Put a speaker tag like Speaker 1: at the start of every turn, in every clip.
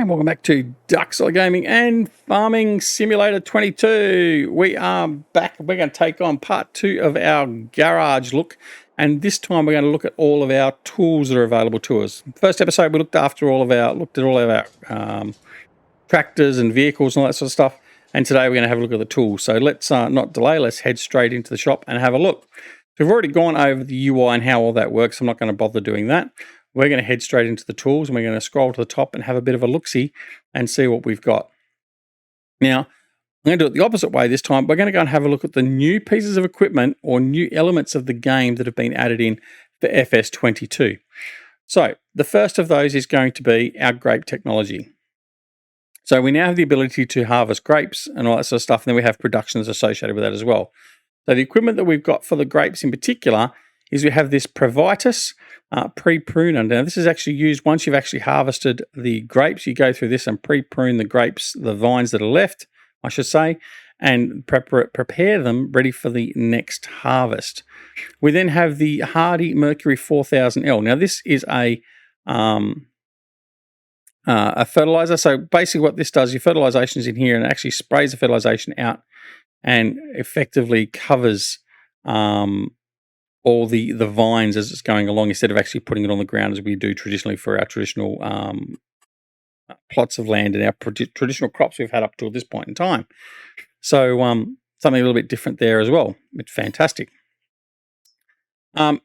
Speaker 1: and welcome back to Duxel Gaming and Farming Simulator 22. We are back. We're going to take on part 2 of our garage look, and this time we're going to look at all of our tools that are available to us. First episode, we looked at all of our tractors and vehicles and all that sort of stuff, and today we're going to have a look at the tools. So let's not delay. Let's head straight into the shop and have a look. So we've already gone over the UI and how all that works. I'm not going to bother doing that. We're going to head straight into the tools, and we're going to scroll to the top and have a bit of a look-see and see what we've got. Now, I'm going to do it the opposite way this time. We're going to go and have a look at the new pieces of equipment or new elements of the game that have been added in for FS22. So the first of those is going to be our grape technology. So we now have the ability to harvest grapes and all that sort of stuff, and then we have productions associated with that as well. So the equipment that we've got for the grapes in particular is we have this Provitus pre-pruner. Now this is actually used once you've actually harvested the grapes. You go through this and pre-prune the grapes, the vines that are left, I should say, and prepare them ready for the next harvest. We then have the Hardy Mercury 4000L. Now this is a fertilizer. So basically what this does, your fertilization is in here and it actually sprays the fertilization out and effectively covers all the vines as it's going along, instead of actually putting it on the ground as we do traditionally for our traditional plots of land and our traditional crops we've had up till this point in time. So something a little bit different there as well. It's fantastic.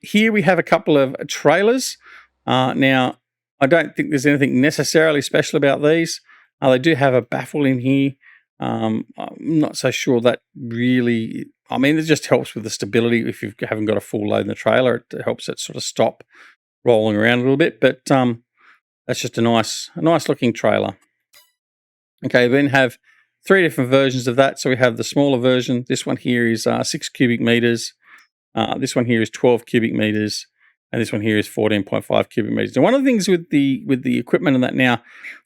Speaker 1: Here we have a couple of trailers. Now, I don't think there's anything necessarily special about these. They do have a baffle in here. I'm not so sure that really, I mean, it just helps with the stability. If you haven't got a full load in the trailer, it helps it sort of stop rolling around a little bit, but that's just a nice looking trailer. Okay, we then have 3 different versions of that. So we have the smaller version. This one here is 6 cubic meters. This one here is 12 cubic meters. And this one here is 14.5 cubic meters. And one of the things with the equipment and that now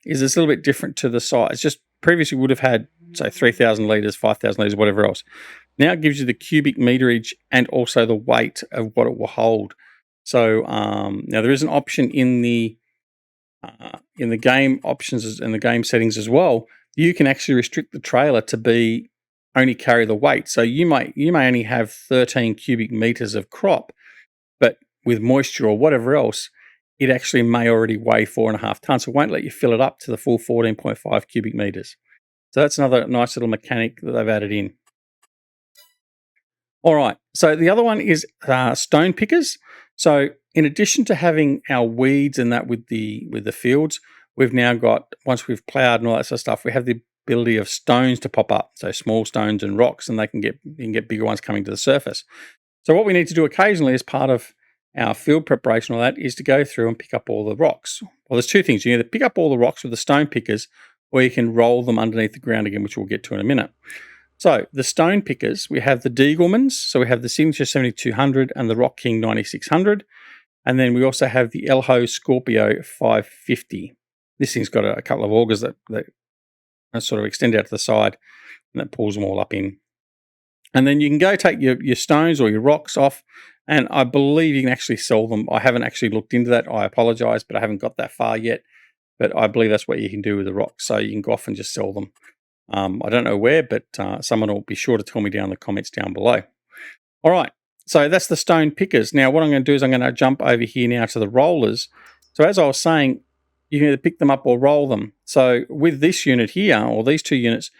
Speaker 1: is it's a little bit different to the size. Just previously would have had, say, 3,000 litres, 5,000 litres, whatever else. Now it gives you the cubic meterage and also the weight of what it will hold. So now there is an option in the game options and the game settings as well. You can actually restrict the trailer to be only carry the weight. So you may only have 13 cubic meters of crop, but with moisture or whatever else, it actually may already weigh 4.5 tons. So it won't let you fill it up to the full 14.5 cubic meters. So that's another nice little mechanic that they've added in. All right, so the other one is stone pickers. So in addition to having our weeds and that with the fields, we've now got, once we've ploughed and all that sort of stuff, we have the ability of stones to pop up. So small stones and rocks, and you can get bigger ones coming to the surface. So what we need to do occasionally as part of our field preparation, all that, is to go through and pick up all the rocks. Well, there's 2 things. You either pick up all the rocks with the stone pickers, or you can roll them underneath the ground again, which we'll get to in a minute. So the stone pickers, we have the Diegelmans. So we have the Signature 7200 and the Rock King 9600. And then we also have the Elho Scorpio 550. This thing's got a couple of augers that sort of extend out to the side, and that pulls them all up in. And then you can go take your stones or your rocks off, and I believe you can actually sell them. I haven't actually looked into that. I apologize, but I haven't got that far yet. But I believe that's what you can do with the rocks. So you can go off and just sell them. I don't know where, but someone will be sure to tell me down in the comments down below. All right, so that's the stone pickers. Now what I'm going to do is I'm going to jump over here now to the rollers. So as I was saying, you can either pick them up or roll them. So with this unit here, or these 2 units,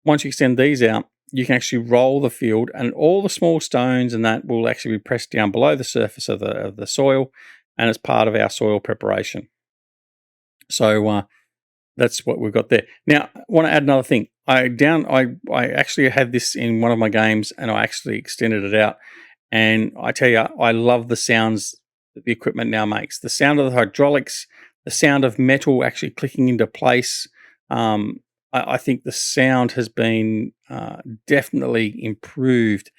Speaker 1: once you extend these out, you can actually roll the field, and all the small stones and that will actually be pressed down below the surface of the soil, and it's part of our soil preparation. So that's what we've got there. Now, I want to add another thing. I actually had this in one of my games, and I actually extended it out. And I tell you, I love the sounds that the equipment now makes. The sound of the hydraulics, the sound of metal actually clicking into place. I think the sound has been definitely improved.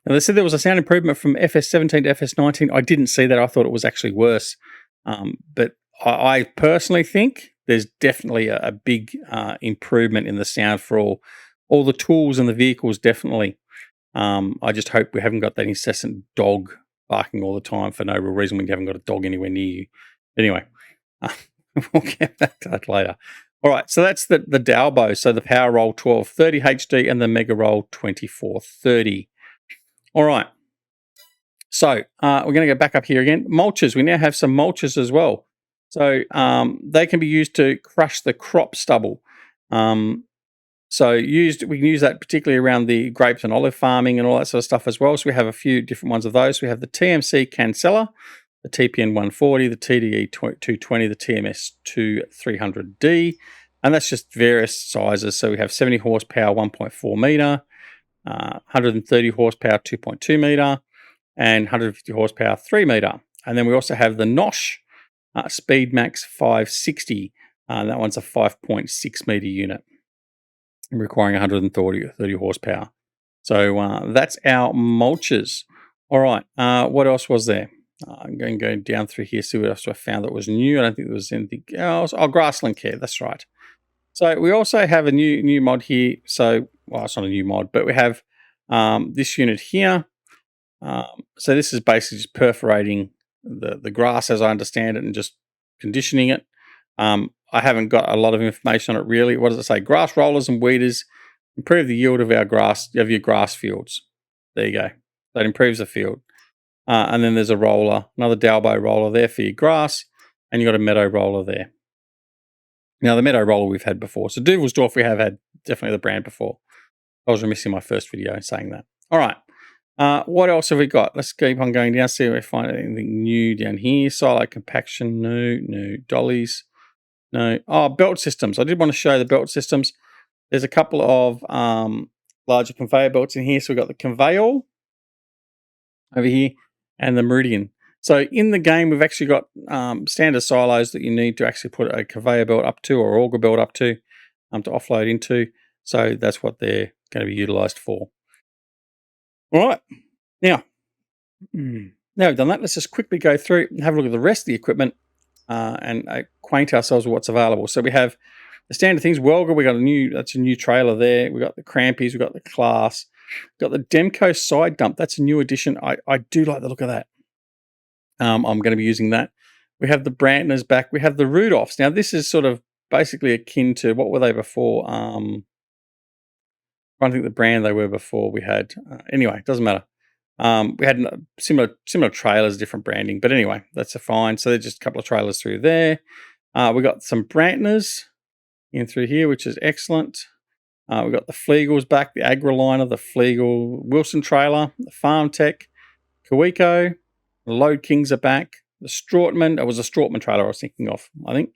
Speaker 1: Now, they said there was a sound improvement from FS17 to FS19. I didn't see that. I thought it was actually worse. But I personally think there's definitely a big improvement in the sound for all the tools and the vehicles, definitely. I just hope we haven't got that incessant dog barking all the time for no real reason when you haven't got a dog anywhere near you. Anyway, we'll get back to that later. All right, so that's the Dalbo. So the Power Roll 1230 HD and the Mega Roll 2430. All right. So we're going to go back up here again. Mulches. We now have some mulches as well. So they can be used to crush the crop stubble. So we can use that particularly around the grapes and olive farming and all that sort of stuff as well. So we have a few different ones of those. We have the TMC Cancella, the TPN 140, the TDE 220, the TMS 2300D, and that's just various sizes. So we have 70 horsepower, 1.4 meter, 130 horsepower, 2.2 meter, and 150 horsepower, 3 meter. And then we also have the Nosh Speedmax 560. That one's a 5.6 meter unit, requiring 130 horsepower. So that's our mulches. All right, what else was there? I'm going to go down through here, see what else I found that was new. I don't think there was anything else. Oh, Grassland Care, that's right. So we also have a new mod here. So, well, it's not a new mod, but we have this unit here. So this is basically just perforating the grass as I understand it and just conditioning it. I haven't got a lot of information on it really. What does it say? Grass rollers and weeders improve the yield of your grass fields. There you go. That improves the field. And then there's a roller, another Dalbo roller there for your grass, and you've got a meadow roller there. Now, the meadow roller we've had before. So Duvelsdorf we have had definitely the brand before. I was missing my first video saying that. All right. What else have we got? Let's keep on going down, see if we find anything new down here. Silo compaction, no. Dollies, no. Oh, belt systems. I did want to show the belt systems. There's a couple of larger conveyor belts in here. So we've got the Conveyor over here and the Meridian. So in the game, we've actually got standard silos that you need to actually put a conveyor belt up to or auger belt up to offload into. So that's what they're going to be utilized for. All right. Now we've done that, let's just quickly go through and have a look at the rest of the equipment and acquaint ourselves with what's available. So we have the standard things. Welger, we got that's a new trailer there. We got the Crampies, we got the Class, got the Demco side dump. That's a new addition. I do like the look of that. I'm going to be using that. We have the Brantners back. We have the Rudolphs. Now this is sort of basically akin to what were they before? I don't think the brand they were before we had. Anyway, it doesn't matter. We had similar trailers, different branding, but anyway, that's fine. So there's just a couple of trailers through there. We got some Brantners in through here, which is excellent. We got the Flegels back, the Agriliner, the Flegel Wilson trailer, the Farm Tech, Kawiko, the Load Kings are back. The Strautman, it was a Strautman trailer I was thinking of, I think.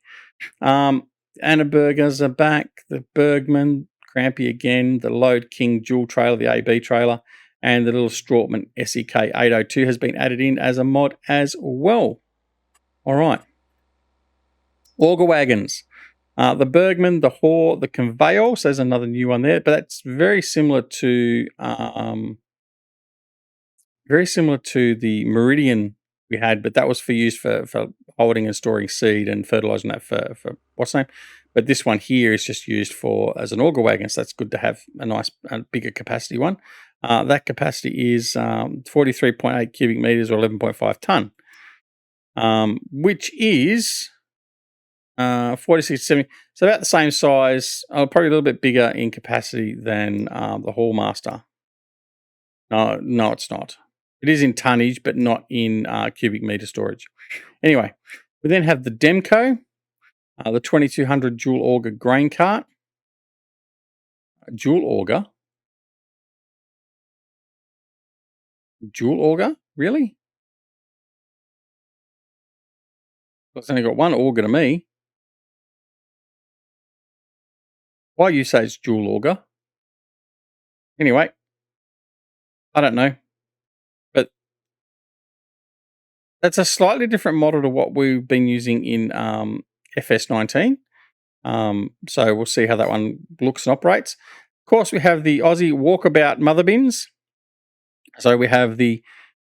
Speaker 1: Annabergers are back. The Bergman, Crampy again. The Load King dual trailer, the AB trailer, and the little Strautman SEK 802 has been added in as a mod as well. All right. Auger wagons. The Bergman, the Hoare, the Conveyor. So there's another new one there, but that's very similar to the Meridian we had, but that was for use for holding and storing seed and fertilizing that for what's name. But this one here is just used as an auger wagon, so that's good to have a nice bigger capacity one. That capacity is 43.8 cubic meters or 11.5 ton, which is 46 to 70. So about the same size, probably a little bit bigger in capacity than the Hallmaster. No, it's not. It is in tonnage, but not in cubic meter storage. Anyway, we then have the Demco, the 2200 dual auger grain cart. Dual auger? Dual auger? Really? It's only got one auger to me. Why you say it's dual auger? Anyway, I don't know. But that's a slightly different model to what we've been using in FS19. So we'll see how that one looks and operates. Of course, we have the Aussie Walkabout mother bins. So we have the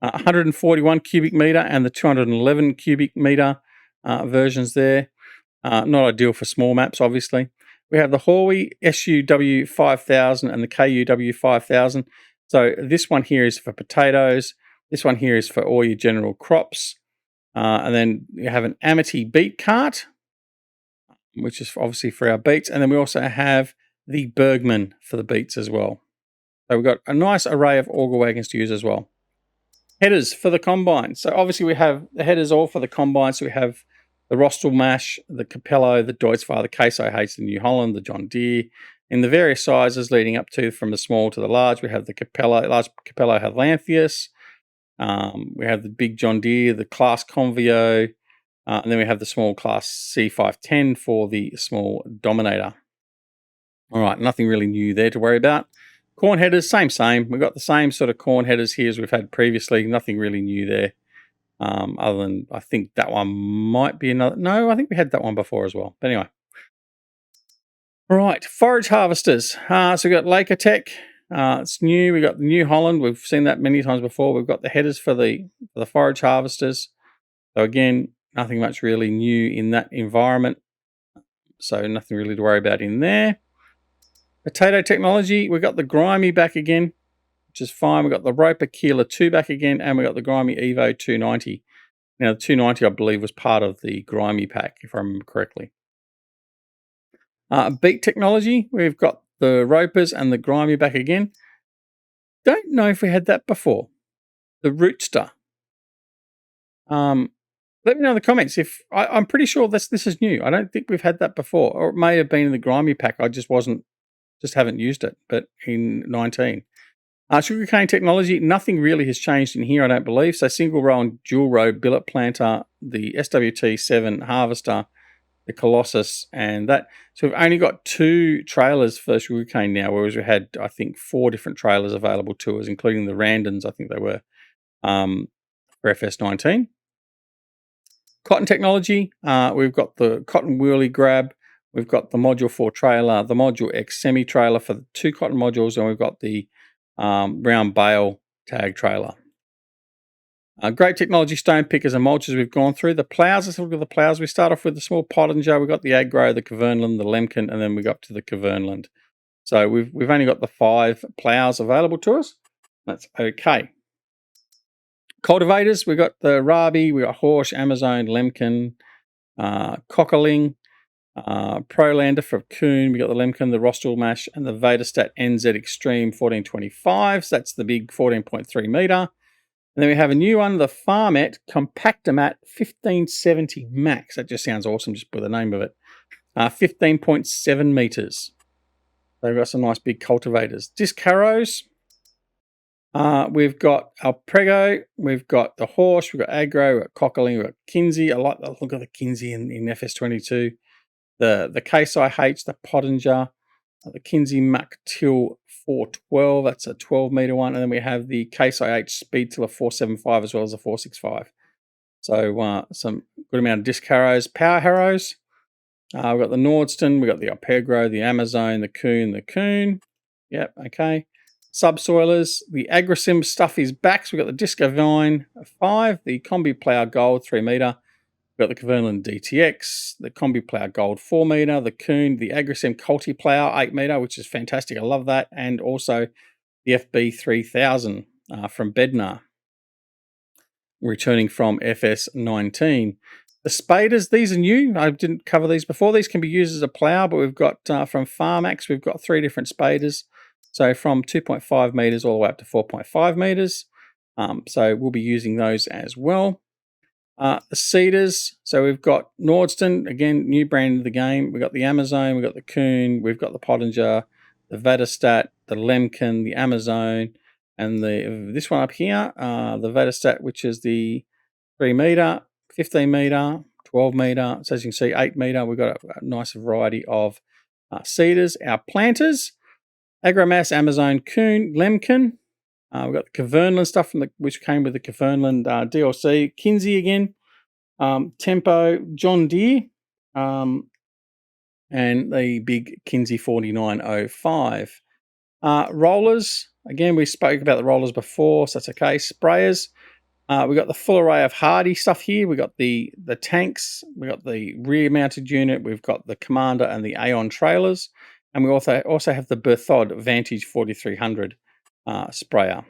Speaker 1: 141 cubic meter and the 211 cubic meter versions there. Not ideal for small maps, obviously. We have the Huawei SUW 5000 and the KUW 5000. So this one here is for potatoes. This one here is for all your general crops. And then you have an Amity beet cart. which is obviously for our beets. And then we also have the Bergman for the beets as well. So we've got a nice array of auger wagons to use as well. Headers for the combine. So obviously we have the headers all for the combine. So we have the Rostal Mash, the Capello, the Deutz-Fahr, the Case IH, the New Holland, the John Deere, in the various sizes leading up to from the small to the large. We have the Capello, large Capello Helantheus. We have the big John Deere, the Class Convio, and then we have the small Class C510 for the small Dominator. All right, nothing really new there to worry about. Corn headers, same. We've got the same sort of corn headers here as we've had previously. Nothing really new there. Other than I think that one might be another. No, I think we had that one before as well. But anyway. All right, forage harvesters. So we've got Lakotech. It's new. We've got the New Holland. We've seen that many times before. We've got the headers for the forage harvesters. So again, nothing much really new in that environment. So nothing really to worry about in there. Potato technology. We've got the Grimy back again, which is fine. We've got the Roper Keeler 2 back again, and we've got the Grimy Evo 290. Now, the 290, I believe, was part of the Grimy pack, if I remember correctly. Beet technology. We've got the Ropers and the Grimy back again. Don't know if we had that before. The Rootster. Let me know in the comments if I'm pretty sure this is new. I don't think we've had that before, or it may have been in the Grimy pack. I just haven't used it. But in 19, sugarcane technology, nothing really has changed in here. I don't believe so. Single row and dual row billet planter, the SWT7 harvester, the Colossus, and that. So we've only got 2 trailers for sugarcane now, whereas we had, I think, 4 different trailers available to us, including the Randons. I think they were for FS19. Cotton technology, we've got the Cotton Wheelie Grab, we've got the Module 4 trailer, the Module X semi-trailer for the 2 cotton modules, and we've got the round bale tag trailer. Great technology stone pickers and mulchers we've gone through. The plows, let's look at the plows. We start off with the small Pottinger, we've got the Agro, the Kverneland, the Lemken, and then we got up to the Kverneland. So we've only got the 5 plows available to us. That's okay. Cultivators, we've got the Rabi, we've got Horsch, Amazon, Lemken, Cockerling, Prolander for Kuhn, we've got the Lemken, the Rostal Mash, and the Vaderstat NZ Extreme 1425. So that's the big 14.3 metre. And then we have a new one, the Farmet Compactomat 1570 Max. That just sounds awesome just by the name of it. 15.7 metres. They've got some nice big cultivators. Disc harrows. We've got Alprego, we've got the Horsch, we've got Agro, we've got Cockerling, we've got Kinsey. I like the look of the Kinsey in FS22. The Case IH, the Pottinger, the Kinsey Muck Till 412, that's a 12 metre one. And then we have the Case IH Speed Tiller 475 as well as a 465. So some good amount of disc harrows. Power harrows. We've got the Nordsten, we've got the Alpegro, the Amazon, the Kuhn. Yep, okay. Subsoilers, the Agrosim stuff is back. So we've got the Discovine 5, the Combi Plow Gold 3 metre. We've got the Kverneland DTX, the Combi Plow Gold 4 metre, the Kuhn, the Agrosim Culti Plow 8 metre, which is fantastic. I love that. And also the FB 3000 from Bednar, returning from FS19. The spaders, these are new. I didn't cover these before. These can be used as a plough, but we've got from Farmax, we've got 3 different spaders. So from 2.5 metres all the way up to 4.5 metres. So we'll be using those as well. The seeders, so we've got Nordsten, again, new brand of the game. We've got the Amazon, we've got the Kuhn, we've got the Pottinger, the Vaderstat, the Lemken, the Amazon, and this one up here, the Vaderstat, which is the 3 metre, 15 metre, 12 metre. So as you can see, 8 metre. We've got a nice variety of seeders. Our planters, Agromass, Amazon, Kuhn, Lemken. We've got the Kverneland stuff which came with the Kverneland DLC. Kinsey again, Tempo, John Deere, and the big Kinsey 4905. Rollers, again, we spoke about the rollers before, so that's okay. Sprayers, we've got the full array of Hardy stuff here. We've got the tanks, we've got the rear-mounted unit, we've got the Commander and the Aeon trailers, and we also have the Berthod Vantage 4300 sprayer.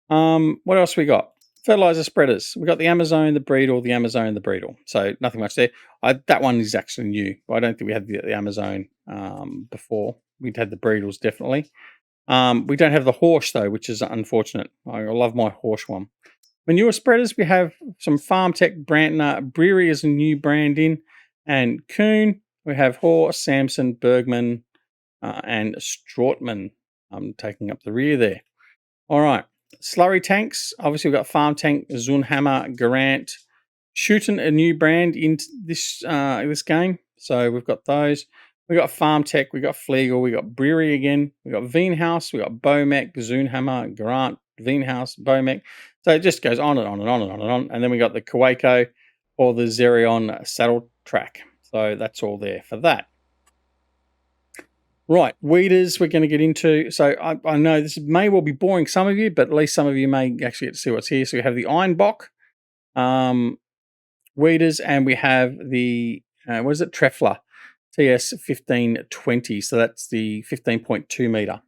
Speaker 1: What else we got? fertilizer spreaders. We've got the Amazon, the Breedle, the Amazon, the Breedle. So nothing much there. That one is actually new. I don't think we had the Amazon before. We'd had the Breedles definitely. We don't have the Horsch though, which is unfortunate. I love my Horsch one. Manure spreaders, we have some FarmTech brand. Brewery is a new brand in, and Kuhn. We have Horsch, Samson, Bergman, and Strautmann. I'm taking up the rear there. All right. Slurry tanks. Obviously, we've got Farm Tank, Zunhammer, Garant. Shooting a new brand into this game. So we've got those. We've got Farm Tech, we've got Flegel, we've got Brewery again, we've got Veenhouse, we've got Bomec, Zunhammer, Garant, Veenhouse, Bomec. So it just goes on and on and on and on and on. And then we got the Kaweco or the Xerion saddle track. So that's all there for that. Right, weeders we're going to get into. So I know this may well be boring some of you, but at least some of you may actually get to see what's here. So we have the Ironbock weeders, and we have the, what is it, Trefler TS 1520. So that's the 15.2 meter.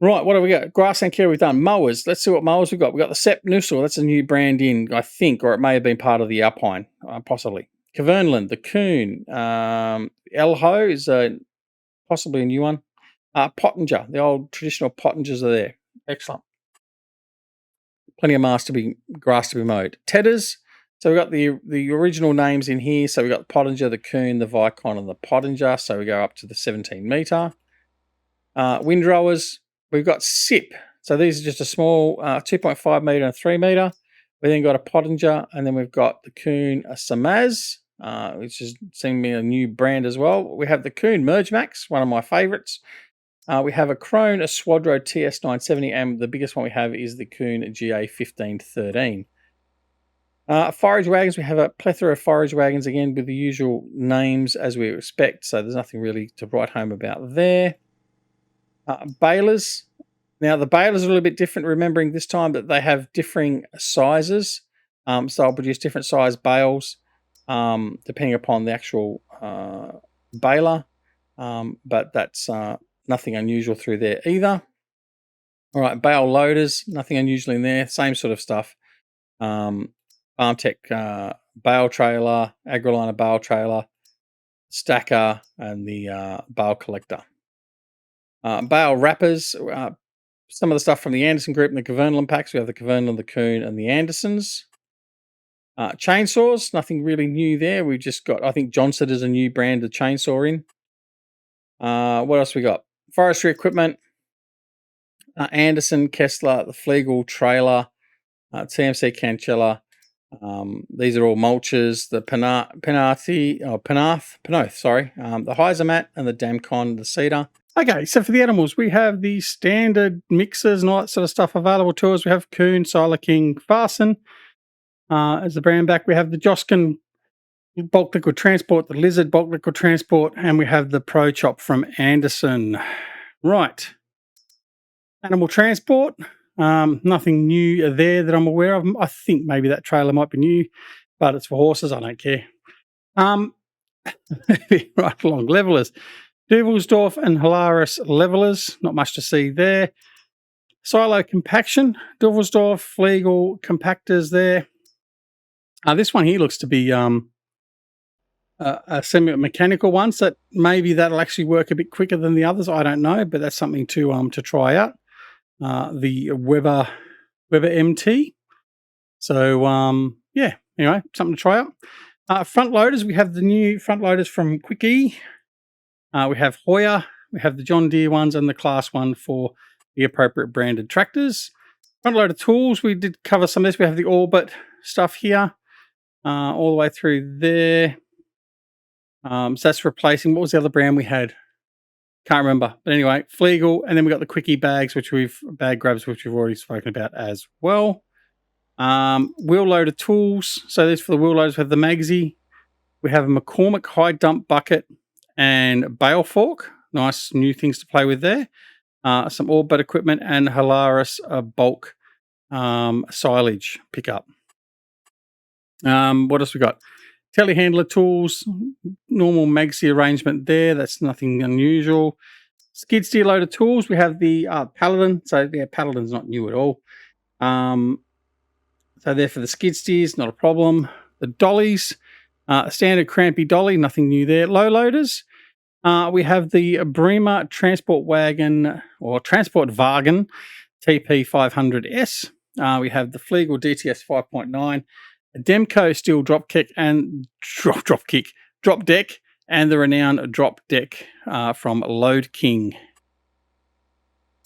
Speaker 1: Right, what have we got? Grassland care we've done. Mowers. Let's see what mowers we've got. We've got the Sepp Nussel. That's a new brand in, I think, or it may have been part of the Alpine, possibly. Kverneland, the Kuhn. Elho is possibly a new one. Pottinger. The old traditional Pottingers are there. Excellent. Plenty of grass to be mowed. Tedders. So we've got the original names in here. So we've got the Pottinger, the Kuhn, the Vicon, and the Pottinger. So we go up to the 17 meter. Windrowers. We've got SIP. So these are just a small 2.5 meter and 3 meter. We then got a Pottinger, and then we've got the Kuhn, a Samaz, which is seemingly a new brand as well. We have the Kuhn Merge Max, one of my favorites. We have a Krone, a Swadro TS970, and the biggest one we have is the Kuhn GA1513. Forage wagons, we have a plethora of forage wagons, again, with the usual names as we expect, so there's nothing really to write home about there. Balers. Now, the balers are a little bit different, remembering this time that they have differing sizes. So I'll produce different size bales depending upon the actual baler. But that's nothing unusual through there either. All right, bale loaders, nothing unusual in there. Same sort of stuff. FarmTech bale trailer, Agriliner bale trailer, stacker, and the bale collector. Bale wrappers, some of the stuff from the Anderson group and the Kverneland packs. We have the Kverneland, the Kuhn, and the Andersons. Chainsaws, nothing really new there. We've just got, I think Johnson is a new brand of chainsaw in. What else we got? Forestry equipment. Anderson, Kessler, the Flegel trailer, TMC Cancella. These are all mulches. The Penath, the Heisermat and the Damcon, the Cedar. Okay, so for the animals, we have the standard mixers and all that sort of stuff available to us. We have Kuhn, Siler King, Farson as the brand back. We have the Joskin bulk liquid transport, the Lizard bulk liquid transport, and we have the Pro Chop from Anderson. Right. Animal transport. Nothing new there that I'm aware of. I think maybe that trailer might be new, but it's for horses. I don't care. Right along. Levelers. Duvelsdorf and Hilaris levelers. Not much to see there. Silo compaction. Duvelsdorf, Flegel compactors there. This one here looks to be a semi-mechanical one, so maybe that'll actually work a bit quicker than the others. I don't know, but that's something to try out. The Weber MT. So yeah, anyway, something to try out. Front loaders, we have the new front loaders from Quickie. We have Hoyer, we have the John Deere ones, and the Class 1 for the appropriate branded tractors. Front loader tools, we did cover some of this. We have the Orbit stuff here, all the way through there. So that's replacing, what was the other brand we had? Can't remember. But anyway, Flegel, and then we got the Quickie bags, bag grabs, which we've already spoken about as well. Wheel loader tools. So this for the wheel loaders, we have the Magsy. We have a McCormick high dump bucket and bale fork. Nice new things to play with there. Some Orbit equipment and Hilaris bulk silage pickup. What else we got? Telehandler tools, normal Magsy arrangement there. That's nothing unusual. Skid steer loader tools. We have the Paladin. So yeah, Paladin's not new at all. So there for the skid steers, not a problem. The dollies, standard crampy dolly, nothing new there. Low loaders, we have the Bremer Transport Wagon or Transport Wagen TP500S. We have the Flegel DTS 5.9, a Demco steel drop deck, and the renowned drop deck from Load King.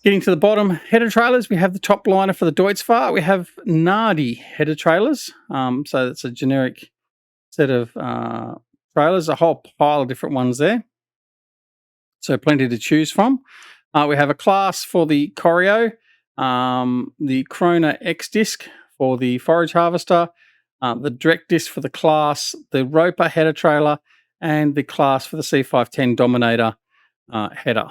Speaker 1: Getting to the bottom, header trailers, we have the top liner for the Deutz-Fahr. We have Nardi header trailers. So that's a generic set of trailers, a whole pile of different ones there. So plenty to choose from. We have a class for the Corio, the Krona X disc for the forage harvester, the direct disc for the class, the Roper header trailer, and the class for the C510 Dominator header.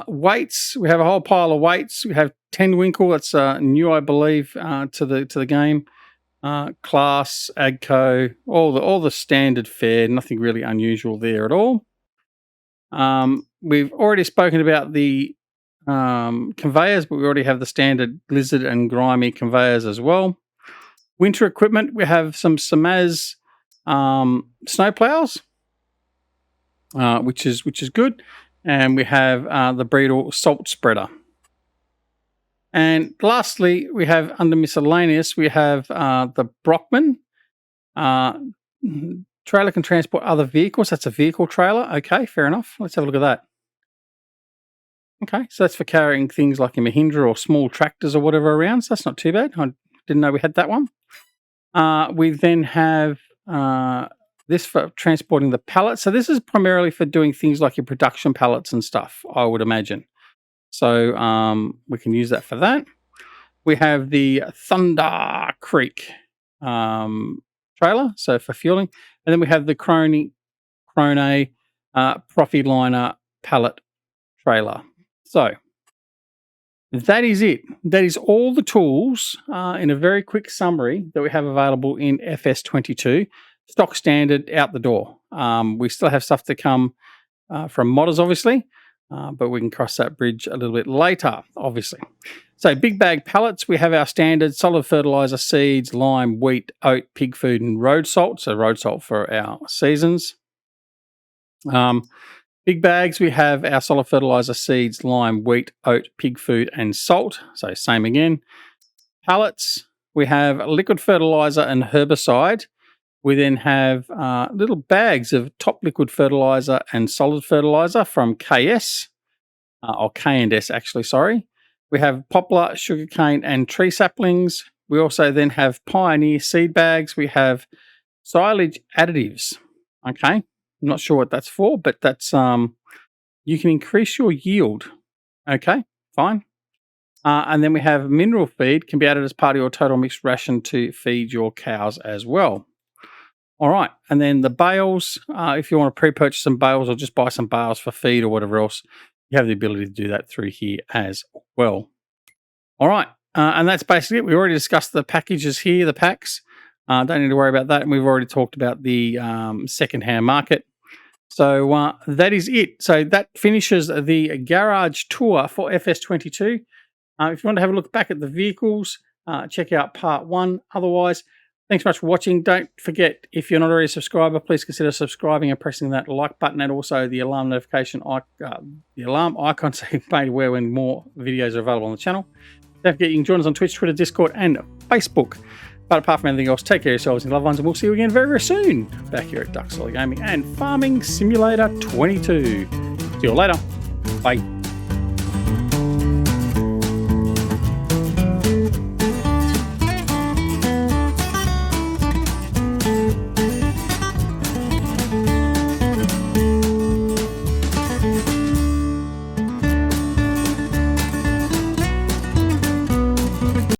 Speaker 1: Weights, we have a whole pile of weights. We have 10 Winkle, that's new, I believe, to the game. Class, Agco, all the standard fare, nothing really unusual there at all. We've already spoken about the conveyors, but we already have the standard Blizzard and Grimy conveyors as well. Winter equipment, we have some Samaz snow plows, which is good. And we have the Breedle salt spreader. And lastly, we have under miscellaneous, we have the Brockman. Trailer can transport other vehicles. That's a vehicle trailer. Okay, fair enough. Let's have a look at that. Okay, so that's for carrying things like a Mahindra or small tractors or whatever around. So that's not too bad. I didn't know we had that one. We then have this for transporting the pallets. So this is primarily for doing things like your production pallets and stuff, I would imagine. So we can use that for that. We have the Thunder Creek trailer, so for fueling. And then we have the Krone Profiliner pallet trailer. So that is it. That is all the tools in a very quick summary that we have available in FS22. Stock standard out the door. We still have stuff to come from modders, obviously, but we can cross that bridge a little bit later, obviously. So big bag pallets, we have our standard solid fertilizer, seeds, lime, wheat, oat, pig food, and road salt. So road salt for our seasons. Big bags, we have our solid fertilizer, seeds, lime, wheat, oat, pig food, and salt. So same again. Pallets, we have liquid fertilizer and herbicide. We then have little bags of top liquid fertilizer and solid fertilizer from KS, or K&S actually, sorry. We have poplar, sugarcane, and tree saplings. We also then have Pioneer seed bags. We have silage additives. Okay, I'm not sure what that's for, but that's you can increase your yield. Okay, fine. And then we have mineral feed, can be added as part of your total mixed ration to feed your cows as well. All right, and then the bales, if you want to pre-purchase some bales or just buy some bales for feed or whatever else, you have the ability to do that through here as well. All right, and that's basically it. We already discussed the packages here, the packs. Don't need to worry about that. And we've already talked about the second-hand market. So that is it. So that finishes the garage tour for FS22. If you want to have a look back at the vehicles, check out part 1. Otherwise, thanks so much for watching. Don't forget, if you're not already a subscriber, please consider subscribing and pressing that like button and also the alarm notification icon so you're made aware when more videos are available on the channel. Don't forget, you can join us on Twitch, Twitter, Discord, and Facebook. But apart from anything else, take care of yourselves and loved ones, and we'll see you again very, very soon back here at Duck Solid Gaming and Farming Simulator 22. See you later. Bye.